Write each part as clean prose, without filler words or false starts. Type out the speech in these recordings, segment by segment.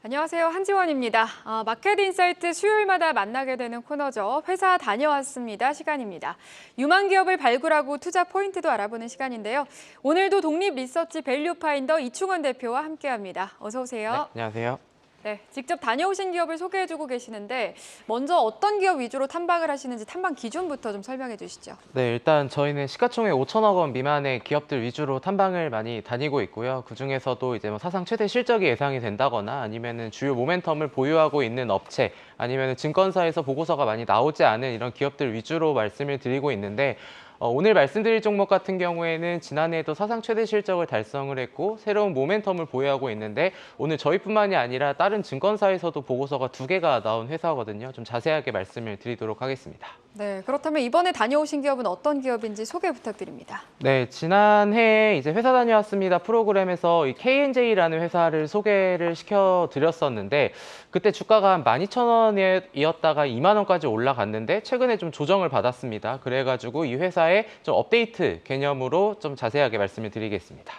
안녕하세요. 한지원입니다. 마켓 인사이트 수요일마다 만나게 되는 코너죠. 회사 다녀왔습니다. 시간입니다. 유망 기업을 발굴하고 투자 포인트도 알아보는 시간인데요. 오늘도 독립 리서치 밸류 파인더 이충원 대표와 함께합니다. 어서 오세요. 네, 안녕하세요. 네, 직접 다녀오신 기업을 소개해주고 계시는데 먼저 어떤 기업 위주로 탐방을 하시는지 탐방 기준부터 좀 설명해 주시죠. 네, 일단 저희는 시가총액 5천억 원 미만의 기업들 위주로 탐방을 많이 다니고 있고요. 그중에서도 이제 사상 최대 실적이 예상이 된다거나 아니면은 주요 모멘텀을 보유하고 있는 업체 아니면은 증권사에서 보고서가 많이 나오지 않은 이런 기업들 위주로 말씀을 드리고 있는데 오늘 말씀드릴 종목 같은 경우에는 지난해에도 사상 최대 실적을 달성을 했고 새로운 모멘텀을 보유하고 있는데 오늘 저희뿐만이 아니라 다른 증권사에서도 보고서가 2개가 나온 회사거든요. 좀 자세하게 말씀을 드리도록 하겠습니다. 네, 그렇다면 이번에 다녀오신 기업은 어떤 기업인지 소개 부탁드립니다. 네, 지난해 이제 회사 다녀왔습니다 프로그램에서 이 KNJ라는 회사를 소개를 시켜드렸었는데 그때 주가가 한 12,000원이었다가 2만 원까지 올라갔는데 최근에 좀 조정을 받았습니다. 그래가지고 이 회사의 좀 업데이트 개념으로 좀 자세하게 말씀을 드리겠습니다.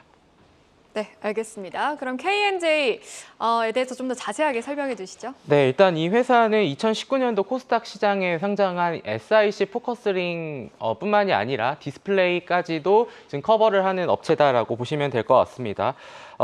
네, 알겠습니다. 그럼 KNJ에 대해서 좀 더 자세하게 설명해 주시죠. 네, 일단 이 회사는 2019년도 코스닥 시장에 상장한 SIC 포커스링 뿐만이 아니라 디스플레이까지도 지금 커버를 하는 업체다라고 보시면 될 것 같습니다.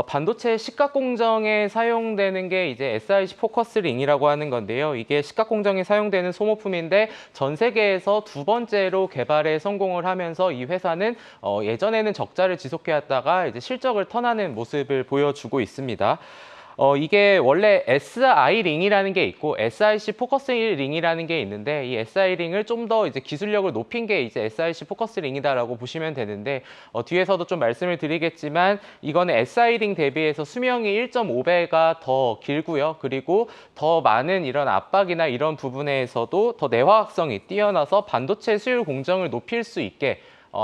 반도체 식각 공정에 사용되는 게 이제 SIC 포커스링이라고 하는 건데요. 이게 식각 공정에 사용되는 소모품인데 전 세계에서 2번째로 개발에 성공을 하면서 이 회사는 예전에는 적자를 지속해왔다가 이제 실적을 턴하는 모습을 보여주고 있습니다. 이게 원래 SI 링이라는 게 있고 SIC 포커스 링이라는 게 있는데 이 SI 링을 좀 더 이제 기술력을 높인 게 이제 SIC 포커스 링이다라고 보시면 되는데 뒤에서도 좀 말씀을 드리겠지만 이거는 SI 링 대비해서 수명이 1.5배가 더 길고요. 그리고 더 많은 이런 압박이나 이런 부분에서도 더 내화학성이 뛰어나서 반도체 수율 공정을 높일 수 있게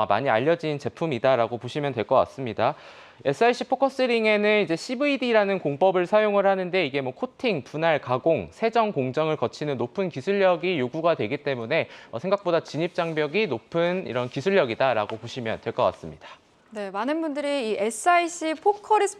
많이 알려진 제품이다라고 보시면 될 것 같습니다. SIC 포커스링에는 이제 CVD라는 공법을 사용을 하는데 이게 뭐 코팅, 분할, 가공, 세정 공정을 거치는 높은 기술력이 요구가 되기 때문에 생각보다 진입 장벽이 높은 이런 기술력이다라고 보시면 될 것 같습니다. 네, 많은 분들이 이 SIC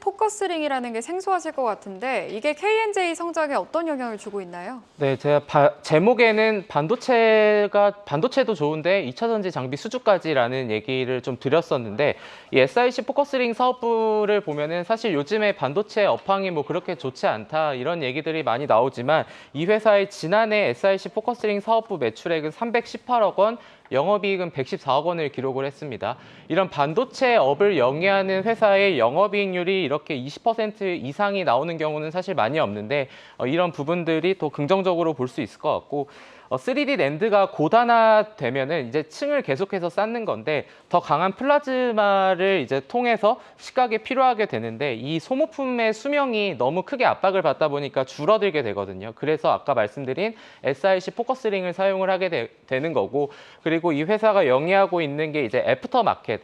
포커스링이라는 게 생소하실 것 같은데 이게 KNJ 성장에 어떤 영향을 주고 있나요? 네, 제가 제목에는 반도체도 좋은데 2차 전지 장비 수주까지라는 얘기를 좀 드렸었는데 이 SIC 포커스링 사업부를 보면은 사실 요즘에 반도체 업황이 뭐 그렇게 좋지 않다 이런 얘기들이 많이 나오지만 이 회사의 지난해 SIC 포커스링 사업부 매출액은 318억 원, 영업이익은 114억 원을 기록을 했습니다. 이런 반도체 업을 영위하는 회사의 영업이익률이 이렇게 20% 이상이 나오는 경우는 사실 많이 없는데 이런 부분들이 더 긍정적으로 볼 수 있을 것 같고 3D 낸드가 고단화되면은 이제 층을 계속해서 쌓는 건데 더 강한 플라즈마를 이제 통해서 시각에 필요하게 되는데 이 소모품의 수명이 너무 크게 압박을 받다 보니까 줄어들게 되거든요. 그래서 아까 말씀드린 SIC 포커스링을 사용을 하게 되는 거고 그리고 이 회사가 영위하고 있는 게 이제 애프터 마켓.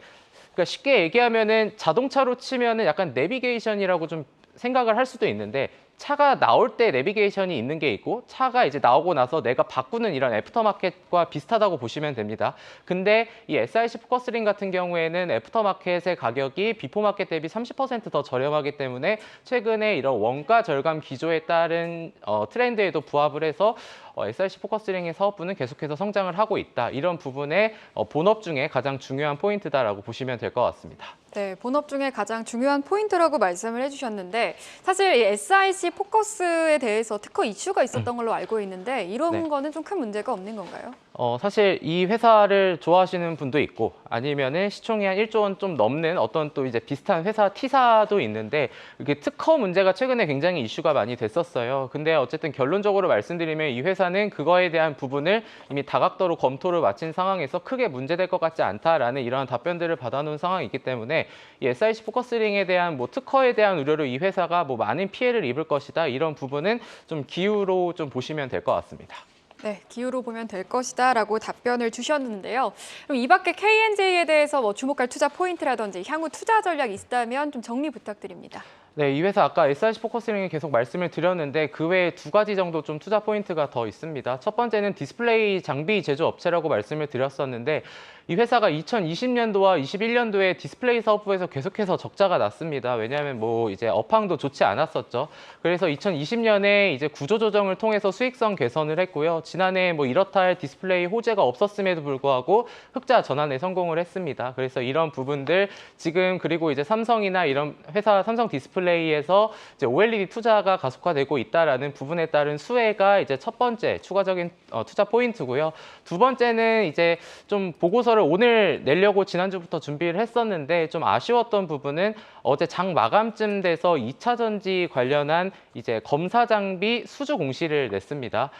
그러니까 쉽게 얘기하면은 자동차로 치면은 약간 내비게이션이라고 좀 생각을 할 수도 있는데 차가 나올 때 내비게이션이 있는 게 있고 차가 이제 나오고 나서 내가 바꾸는 이런 애프터마켓과 비슷하다고 보시면 됩니다. 근데 이 SIC 포커스링 같은 경우에는 애프터마켓의 가격이 비포마켓 대비 30% 더 저렴하기 때문에 최근에 이런 원가 절감 기조에 따른 트렌드에도 부합을 해서 SIC 포커스링의 사업부는 계속해서 성장을 하고 있다. 이런 부분의 본업 중에 가장 중요한 포인트다라고 보시면 될 것 같습니다. 네, 본업 중에 가장 중요한 포인트라고 말씀을 해주셨는데 사실 이 SIC 포커스에 대해서 특허 이슈가 있었던 걸로 알고 있는데 이런 네. 거는 좀 큰 문제가 없는 건가요? 사실 이 회사를 좋아하시는 분도 있고 아니면은 시총이 한 1조 원 좀 넘는 어떤 또 이제 비슷한 회사 T사도 있는데 이게 특허 문제가 최근에 굉장히 이슈가 많이 됐었어요. 근데 어쨌든 결론적으로 말씀드리면 이 회사는 그거에 대한 부분을 이미 다각도로 검토를 마친 상황에서 크게 문제될 것 같지 않다라는 이러한 답변들을 받아놓은 상황이기 때문에 이 SIC 포커스링에 대한 뭐 특허에 대한 우려로 이 회사가 뭐 많은 피해를 입을 것이다 이런 부분은 좀 기후로 좀 보시면 될 것 같습니다. 네, 기후로 보면 될 것이다라고 답변을 주셨는데요. 그럼 이 밖에 KNJ에 대해서 뭐 주목할 투자 포인트라든지 향후 투자 전략이 있다면 좀 정리 부탁드립니다. 네, 이 회사 아까 SIC 포커스링에 계속 말씀을 드렸는데 그 외에 2가지 정도 좀 투자 포인트가 더 있습니다. 첫 번째는 디스플레이 장비 제조 업체라고 말씀을 드렸었는데 이 회사가 2020년도와 21년도에 디스플레이 사업부에서 계속해서 적자가 났습니다. 왜냐하면 뭐 이제 업황도 좋지 않았었죠. 그래서 2020년에 이제 구조조정을 통해서 수익성 개선을 했고요. 지난해 뭐 이렇다 할 디스플레이 호재가 없었음에도 불구하고 흑자 전환에 성공을 했습니다. 그래서 이런 부분들 지금 그리고 이제 삼성이나 이런 회사 삼성 디스플레이에서 이제 OLED 투자가 가속화되고 있다라는 부분에 따른 수혜가 이제 첫 번째 추가적인 투자 포인트고요. 두 번째는 이제 좀 보고서를 오늘 내려고 지난주부터 준비를 했었는데 좀 아쉬웠던 부분은 어제 장 마감쯤 돼서 2차 전지 관련한 이제 검사 장비 수주 공시를 냈습니다.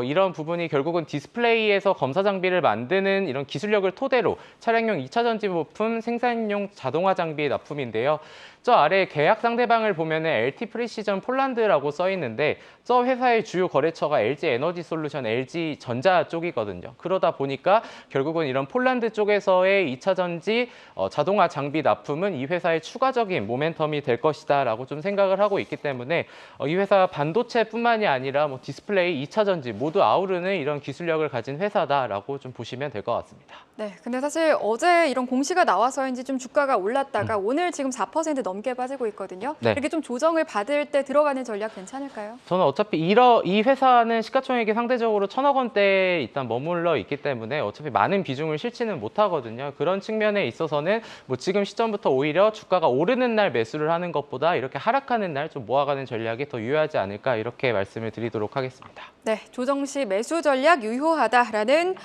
이런 부분이 결국은 디스플레이에서 검사 장비를 만드는 이런 기술력을 토대로 차량용 2차 전지 부품 생산용 자동화 장비의 납품인데요. 저 아래 계약 상대방을 보면은 LT 프리시전 폴란드라고 써 있는데 저 회사의 주요 거래처가 LG 에너지 솔루션, LG 전자 쪽이거든요. 그러다 보니까 결국은 이런 폴란드 쪽에서의 2차 전지 자동화 장비 납품은 이 회사의 추가적인 모멘텀이 될 것이다라고 좀 생각을 하고 있기 때문에 이 회사 반도체뿐만이 아니라 뭐 디스플레이, 2차 전지 모두 아우르는 이런 기술력을 가진 회사다라고 좀 보시면 될 것 같습니다. 네, 근데 사실 어제 이런 공시가 나와서인지 좀 주가가 올랐다가 오늘 지금 4% 넘게 빠지고 있거든요. 네. 이렇게 좀 조정을 받을 때 들어가는 전략 괜찮을까요? 저는 어차피 이 회사는 시가총액이 상대적으로 1,000억 원대에 일단 머물러 있기 때문에 어차피 많은 비중을 실지는 못하거든요. 그런 측면에 있어서는 뭐 지금 시점부터 오히려 주가가 오르는 날 매수를 하는 것보다 이렇게 하락하는 날 좀 모아가는 전략이 더 유효하지 않을까 이렇게 말씀을 드리도록 하겠습니다. 네, 조정 시 매수 전략 유효하다라는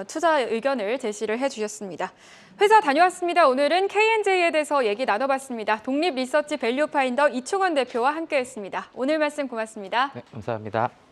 투자 의견을 제시를 해주셨습니다. 회사 다녀왔습니다. 오늘은 K&J에 대해서 얘기 나눠봤습니다. 독립 리서치 밸류 파인더 이충원 대표와 함께했습니다. 오늘 말씀 고맙습니다. 네, 감사합니다.